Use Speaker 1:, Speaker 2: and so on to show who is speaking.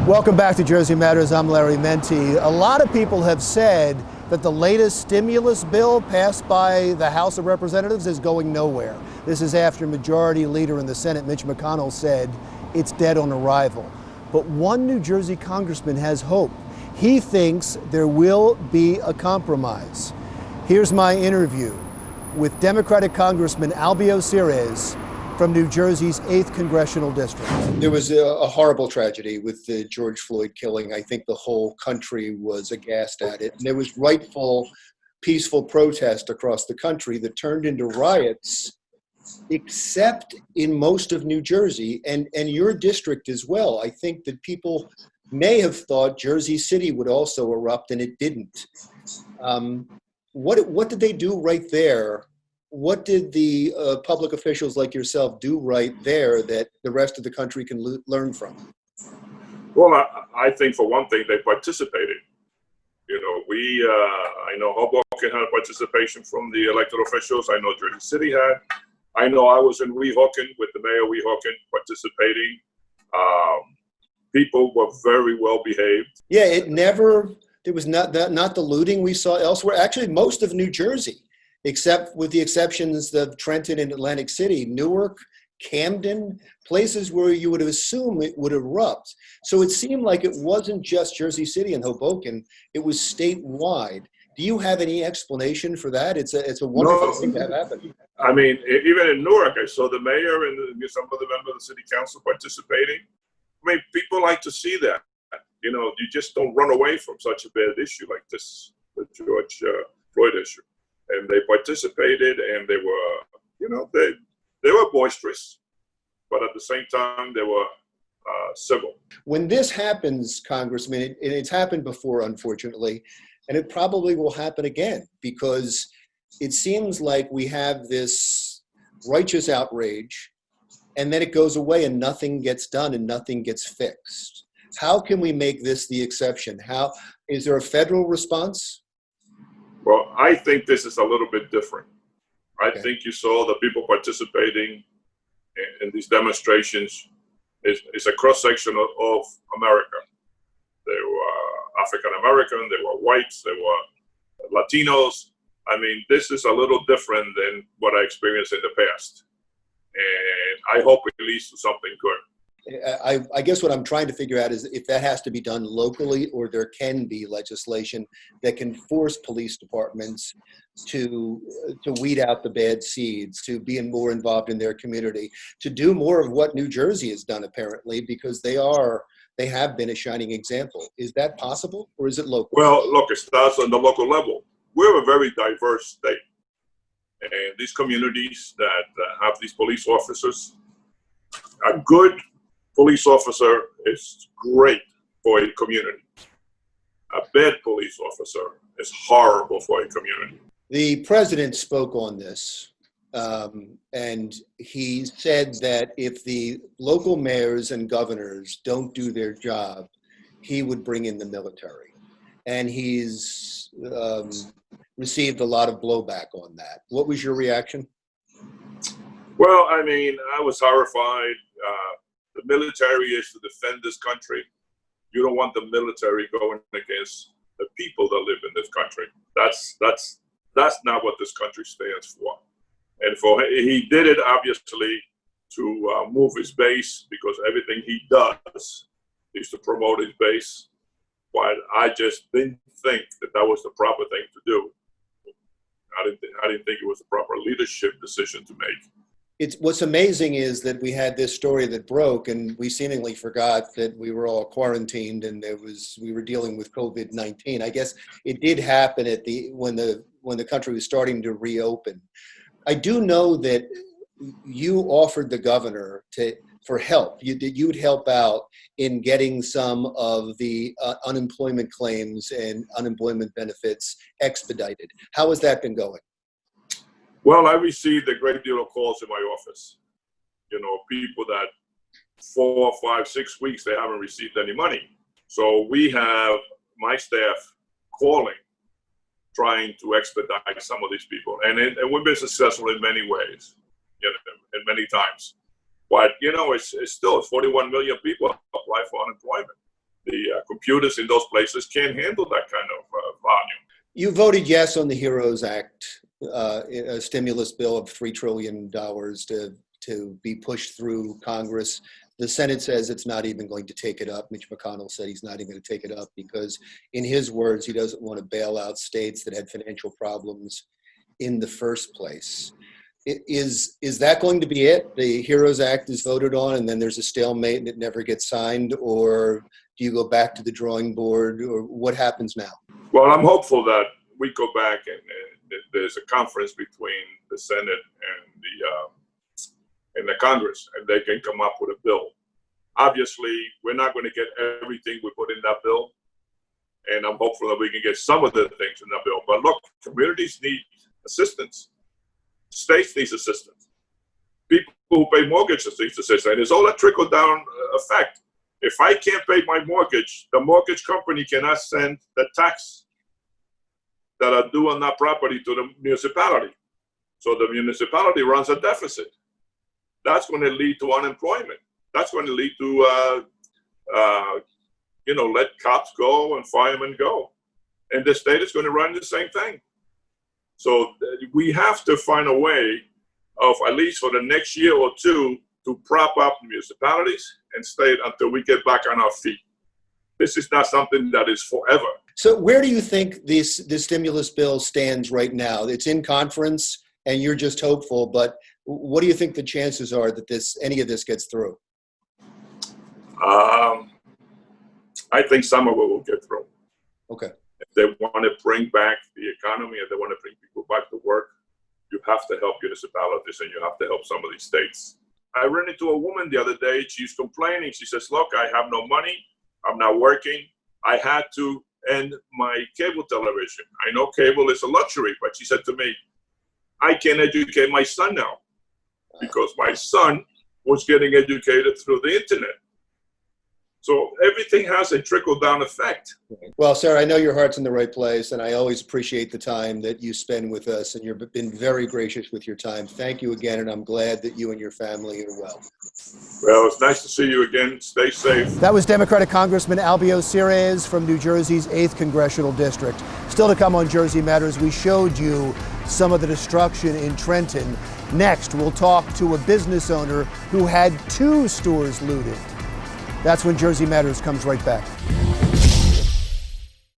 Speaker 1: Welcome back to Jersey Matters. I'm Larry Mendte. A lot of people have said that the latest stimulus bill passed by the House of Representatives is going nowhere. This is after Majority Leader in the Senate, Mitch McConnell, said it's dead on arrival. But one New Jersey congressman has hope. He thinks there will be a compromise. Here's my interview with Democratic Congressman Albio from New Jersey's 8th Congressional District. There was a horrible tragedy with the George Floyd killing. I think the whole country was aghast at it. And there was rightful, peaceful protest across the country that turned into riots, except in most of New Jersey and your district as well. I think that people may have thought Jersey City would also erupt, and it didn't. What did they do right there? What did the public officials like yourself do right there that the rest of the country can learn from?
Speaker 2: Well, I think for one thing, they participated. You know, I know Hoboken had participation from the elected officials. I know Jersey City had. I know I was in Weehawken with the mayor of Weehawken participating. People were very well behaved.
Speaker 1: Yeah, there was not the looting we saw elsewhere. Actually, most of New Jersey, except with the exceptions of Trenton and Atlantic City, Newark, Camden, places where you would assume it would erupt. So it seemed like it wasn't just Jersey City and Hoboken, it was statewide. Do you have any explanation for that? It's a wonderful thing to have happen.
Speaker 2: I mean, even in Newark, I saw the mayor and some of the members of the city council participating. I mean, people like to see that. You know, you just don't run away from such a bad issue like this, the George Floyd issue. And they participated, and they were, you know, they were boisterous, but at the same time, they were civil.
Speaker 1: When this happens, Congressman, and it's happened before, unfortunately, and it probably will happen again, because it seems like we have this righteous outrage, and then it goes away and nothing gets done and nothing gets fixed. How can we make this the exception? Is there a federal response?
Speaker 2: Well, I think this is a little bit different. I
Speaker 1: Okay.
Speaker 2: think you saw the people participating in these demonstrations is a cross-section of America. They were African-American, they were whites, they were Latinos. I mean, this is a little different than what I experienced in the past. And I hope it leads to something good.
Speaker 1: I guess what I'm trying to figure out is if that has to be done locally, or there can be legislation that can force police departments to weed out the bad seeds, to be more involved in their community, to do more of what New Jersey has done apparently, because they have been a shining example. Is that possible, or is it local?
Speaker 2: Well, look, it starts on the local level. We're a very diverse state. And these communities that have these police officers, a good police officer is great for a community. A bad police officer is horrible for a community.
Speaker 1: The president spoke on this, and he said that if the local mayors and governors don't do their job, he would bring in the military. And he's received a lot of blowback on that. What was your reaction?
Speaker 2: Well, I mean, I was horrified. The military is to defend this country. You don't want the military going against the people that live in this country. That's not what this country stands for. And he did it obviously to move his base, because everything he does is to promote his base. But I just didn't think that was the proper thing to do. I didn't think it was the proper leadership decision to make.
Speaker 1: What's amazing is that we had this story that broke, and we seemingly forgot that we were all quarantined and we were dealing with COVID-19. I guess it did happen when the country was starting to reopen. I do know that you offered the governor for help. You'd help out in getting some of the unemployment claims and unemployment benefits expedited. How has that been going?
Speaker 2: Well, I received a great deal of calls in my office. You know, people that 4, 5, 6 weeks, they haven't received any money. So we have my staff calling, trying to expedite some of these people. And we've been successful in many ways, you know, and many times. But, you know, it's still 41 million people apply for unemployment. computers in those places can't handle that kind of volume.
Speaker 1: You voted yes on the HEROES Act, a stimulus bill of $3 trillion to be pushed through Congress. The Senate says it's not even going to take it up. Mitch McConnell said he's not even going to take it up because, in his words, he doesn't want to bail out states that had financial problems in the first place. Is that going to be it? The HEROES Act is voted on and then there's a stalemate and it never gets signed? Or do you go back to the drawing board, or what happens now?
Speaker 2: Well, I'm hopeful that we go back and there's a conference between the Senate and the Congress, and they can come up with a bill. Obviously, we're not going to get everything we put in that bill, and I'm hopeful that we can get some of the things in that bill. But look, communities need assistance. States need assistance. People who pay mortgages need assistance. And it's all a trickle-down effect. If I can't pay my mortgage, the mortgage company cannot send the tax that are due on that property to the municipality. So the municipality runs a deficit. That's going to lead to unemployment. That's going to lead to, let cops go and firemen go. And the state is going to run the same thing. So we have to find a way of, at least for the next year or two, to prop up municipalities and state until we get back on our feet. This is not something that is forever.
Speaker 1: So where do you think this stimulus bill stands right now? It's in conference and you're just hopeful, but what do you think the chances are that any of this gets through?
Speaker 2: I think some of it will get through.
Speaker 1: Okay.
Speaker 2: If they want to bring back the economy, if they want to bring people back to work, you have to help municipalities and you have to help some of these states. I ran into a woman the other day. She's complaining. She says, look, I have no money. I'm not working. I had to end my cable television. I know cable is a luxury, but she said to me, I can't educate my son now because my son was getting educated through the internet. So everything has a trickle-down effect.
Speaker 1: Well, Sarah, I know your heart's in the right place, and I always appreciate the time that you spend with us, and you've been very gracious with your time. Thank you again, and I'm glad that you and your family are well.
Speaker 2: Well, it's nice to see you again. Stay safe.
Speaker 1: That was Democratic Congressman Albio from New Jersey's 8th Congressional District. Still to come on Jersey Matters, we showed you some of the destruction in Trenton. Next, we'll talk to a business owner who had 2 stores looted. That's when Jersey Matters comes right back.